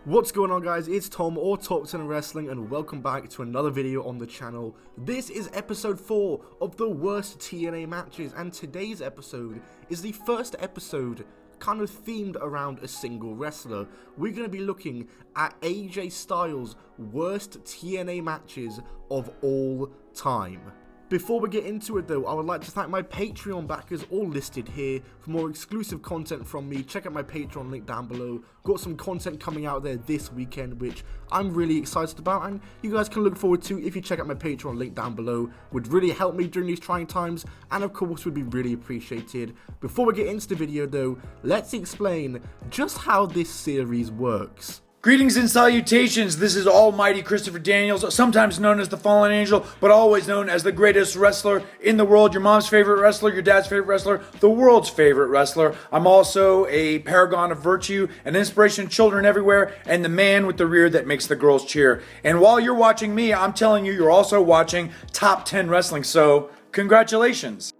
What's going on, guys? It's Tom or Top 10 Wrestling, and welcome back to another video on the channel. This is episode 4 of the worst TNA matches, and today's episode is the first episode kind of themed around a single wrestler. We're going to be looking at AJ Styles' worst TNA matches of all time. Before we get into it though, I would like to thank my Patreon backers, all listed here. For more exclusive content from me, check out my Patreon link down below. Got some content coming out there this weekend, which I'm really excited about, and you guys can look forward to if you check out my Patreon link down below. Would really help me during these trying times, and of course would be really appreciated. Before we get into the video though, let's explain just how this series works. Greetings and salutations, this is Almighty Christopher Daniels, sometimes known as the Fallen Angel, but always known as the greatest wrestler in the world, your mom's favorite wrestler, your dad's favorite wrestler, the world's favorite wrestler. I'm also a paragon of virtue, an inspiration to children everywhere, and the man with the rear that makes the girls cheer. And while you're watching me, I'm telling you, you're also watching Top 10 Wrestling, so congratulations.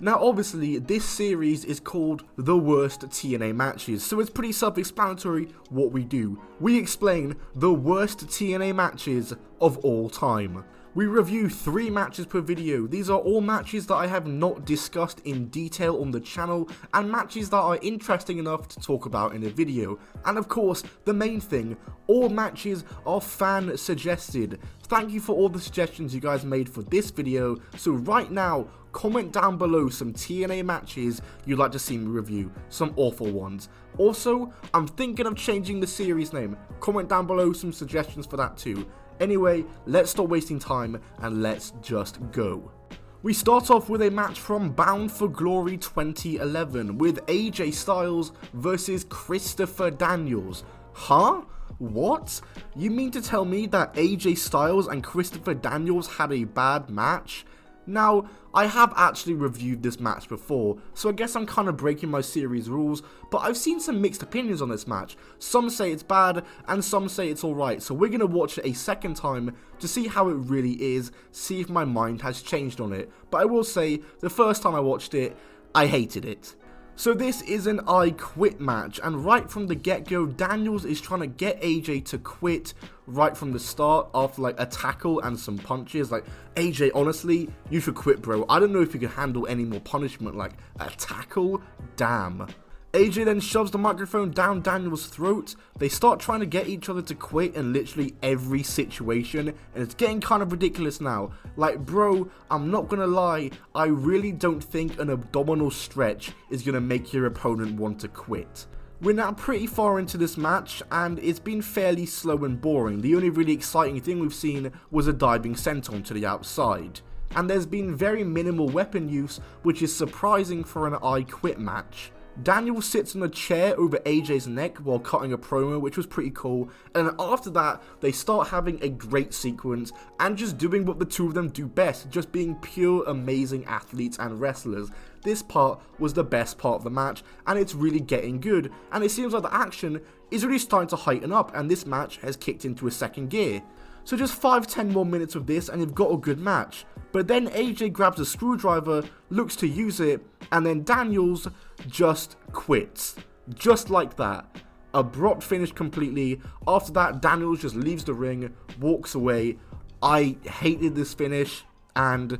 Now obviously, this series is called The Worst TNA Matches, so it's pretty self-explanatory what we do. We explain the worst TNA matches of all time. We review 3 matches per video. These are all matches that I have not discussed in detail on the channel, and matches that are interesting enough to talk about in a video. And of course, the main thing, all matches are fan suggested. Thank you for all the suggestions you guys made for this video. So right now, comment down below some TNA matches you'd like to see me review, some awful ones. Also, I'm thinking of changing the series name. Comment down below some suggestions for that too. Anyway, let's stop wasting time and let's just go. We start off with a match from Bound for Glory 2011 with AJ Styles versus Christopher Daniels. Huh? What? You mean to tell me that AJ Styles and Christopher Daniels had a bad match? Now, I have actually reviewed this match before, so I guess I'm kind of breaking my series rules, but I've seen some mixed opinions on this match. Some say it's bad, and some say it's alright, so we're going to watch it a second time to see how it really is, see if my mind has changed on it. But I will say, the first time I watched it, I hated it. So this is an I Quit match, and right from the get-go, Daniels is trying to get AJ to quit right from the start after like a tackle and some punches. Like, AJ, honestly, you should quit, bro. I don't know if you can handle any more punishment, like a tackle, damn. AJ then shoves the microphone down Daniels' throat. They start trying to get each other to quit in literally every situation, and it's getting kind of ridiculous now. Like, bro, I'm not gonna lie, I really don't think an abdominal stretch is gonna make your opponent want to quit. We're now pretty far into this match, and it's been fairly slow and boring. The only really exciting thing we've seen was a diving senton to the outside. And there's been very minimal weapon use, which is surprising for an I Quit match. Daniel sits on a chair over AJ's neck while cutting a promo, which was pretty cool, and after that, they start having a great sequence and just doing what the two of them do best, just being pure amazing athletes and wrestlers. This part was the best part of the match, and it's really getting good, and it seems like the action is really starting to heighten up, and this match has kicked into a second gear. So just 5-10 more minutes of this and you've got a good match. But then AJ grabs a screwdriver, looks to use it, and then Daniels just quits. Just like that. Abrupt finish completely. After that, Daniels just leaves the ring, walks away. I hated this finish, and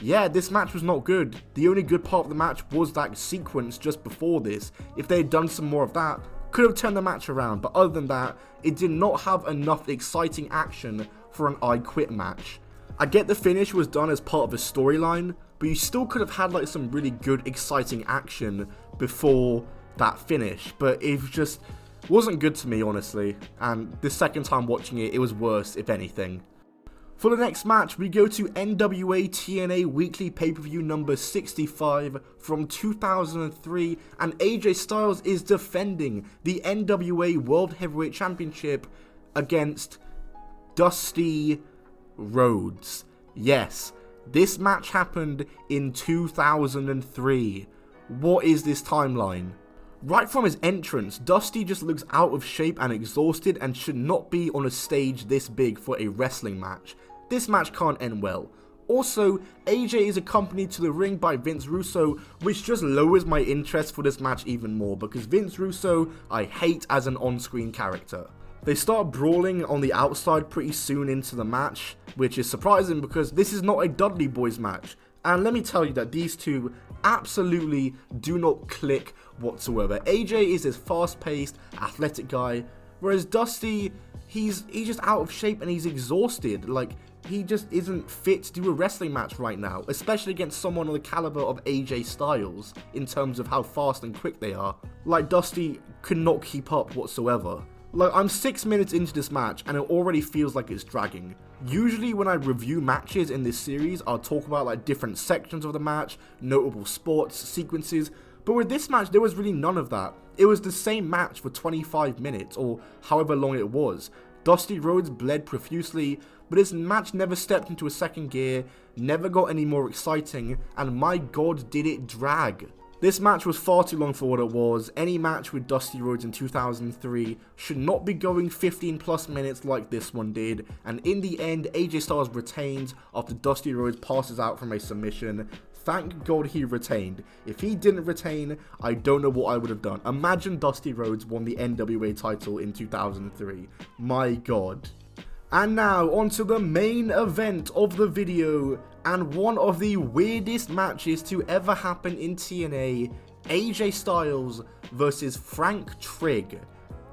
yeah, this match was not good. The only good part of the match was that sequence just before this. If they had done some more of that, could have turned the match around, but other than that, it did not have enough exciting action for an I Quit match. I get the finish was done as part of a storyline, but you still could have had like some really good exciting action before that finish, but it just wasn't good to me, honestly, and the second time watching it, it was worse, if anything. For the next match, we go to NWA TNA Weekly Pay-Per-View number 65 from 2003, and AJ Styles is defending the NWA World Heavyweight Championship against Dusty Rhodes. Yes, this match happened in 2003. What is this timeline? Right from his entrance, Dusty just looks out of shape and exhausted and should not be on a stage this big for a wrestling match. This match can't end well. Also, AJ is accompanied to the ring by Vince Russo, which just lowers my interest for this match even more, because Vince Russo I hate as an on-screen character. They start brawling on the outside pretty soon into the match, which is surprising because this is not a Dudley Boys match. And let me tell you that these two absolutely do not click whatsoever. AJ is this fast-paced, athletic guy, whereas Dusty, he's just out of shape and he's exhausted. Like, he just isn't fit to do a wrestling match right now, especially against someone on the caliber of AJ Styles in terms of how fast and quick they are. Like, Dusty could not keep up whatsoever. Like, I'm 6 minutes into this match and it already feels like it's dragging. Usually when I review matches in this series, I'll talk about like different sections of the match, notable spots, sequences, but with this match there was really none of that. It was the same match for 25 minutes or however long it was. Dusty Rhodes bled profusely, but this match never stepped into a second gear, never got any more exciting, and my god did it drag. This match was far too long for what it was. Any match with Dusty Rhodes in 2003 should not be going 15 plus minutes like this one did, and in the end AJ Styles retains after Dusty Rhodes passes out from a submission. Thank God he retained. If he didn't retain, I don't know what I would have done. Imagine Dusty Rhodes won the NWA title in 2003. My god. And now onto the main event of the video, and one of the weirdest matches to ever happen in TNA, AJ Styles versus Frank Trigg.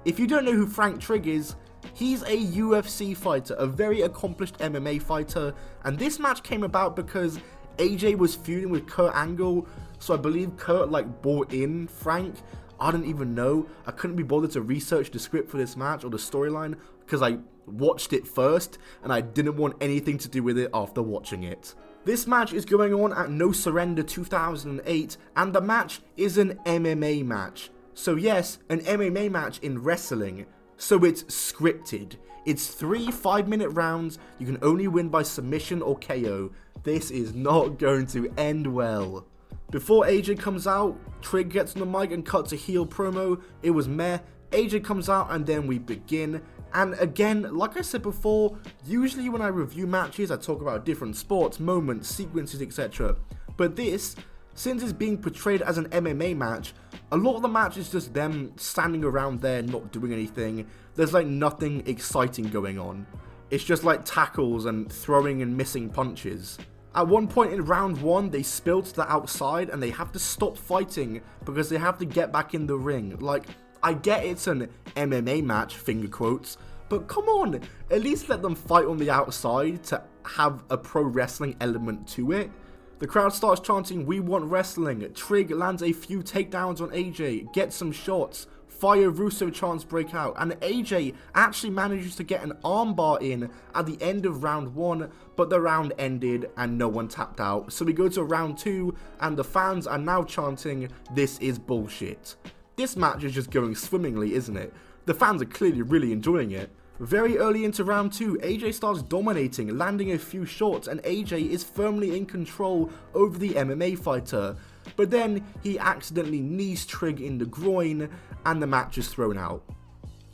If you don't know who Frank Trigg is, he's a UFC fighter, a very accomplished MMA fighter, and this match came about because AJ was feuding with Kurt Angle, so I believe Kurt like brought in Frank. I don't even know. I couldn't be bothered to research the script for this match or the storyline because I watched it first and I didn't want anything to do with it after watching it. This match is going on at No Surrender 2008 and the match is an MMA match. So yes, an MMA match in wrestling. So it's scripted. It's 3 5-minute rounds. You can only win by submission or KO. This is not going to end well. Before AJ comes out, Trigg gets on the mic and cuts a heel promo. It was meh. AJ comes out and then we begin. And again, like I said before, usually when I review matches, I talk about different sports, moments, sequences, etc. But this, since it's being portrayed as an MMA match, a lot of the match is just them standing around there not doing anything. There's like nothing exciting going on. It's just like tackles and throwing and missing punches. At one point in round 1, they spill to the outside and they have to stop fighting because they have to get back in the ring. Like, I get it's an MMA match, finger quotes, but come on, at least let them fight on the outside to have a pro wrestling element to it. The crowd starts chanting, "We want wrestling." Trigg lands a few takedowns on AJ, gets some shots. Fire Russo chants break out, and AJ actually manages to get an armbar in at the end of round 1, but the round ended and no one tapped out. So we go to round 2, and the fans are now chanting, "This is bullshit." This match is just going swimmingly, isn't it? The fans are clearly really enjoying it. Very early into round 2, AJ starts dominating, landing a few shots, and AJ is firmly in control over the MMA fighter. But then he accidentally knees Trigg in the groin, and the match is thrown out.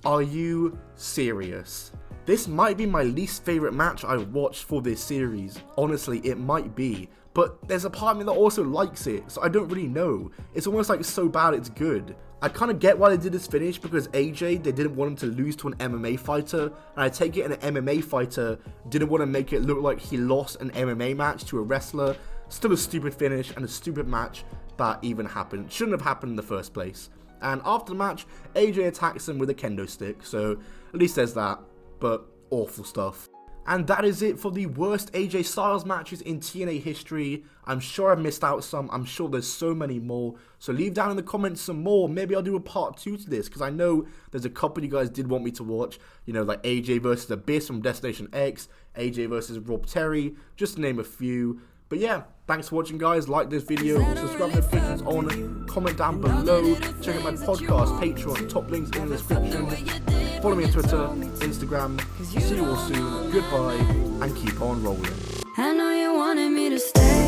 Are you serious? This might be my least favourite match I've watched for this series. Honestly, it might be. But there's a part of me that also likes it, so I don't really know. It's almost like so bad it's good. I kind of get why they did this finish, because AJ, they didn't want him to lose to an MMA fighter, and I take it an MMA fighter didn't want to make it look like he lost an MMA match to a wrestler. Still a stupid finish and a stupid match that even happened. Shouldn't have happened in the first place. And after the match, AJ attacks him with a kendo stick, so at least there's that, but awful stuff. And that is it for the worst AJ Styles matches in TNA history. I'm sure I've missed out some. I'm sure there's so many more. So leave down in the comments some more. Maybe I'll do a part 2 to this, because I know there's a couple you guys did want me to watch. You know, like AJ versus Abyss from Destination X, AJ versus Rob Terry, just to name a few. But yeah, thanks for watching, guys. Like this video, subscribe to notifications on, comment down below, check out my podcast, Patreon, top links in the description. Follow me on Twitter, Instagram. See you all soon. Goodbye, and keep on rolling. I know you wanted me to stay.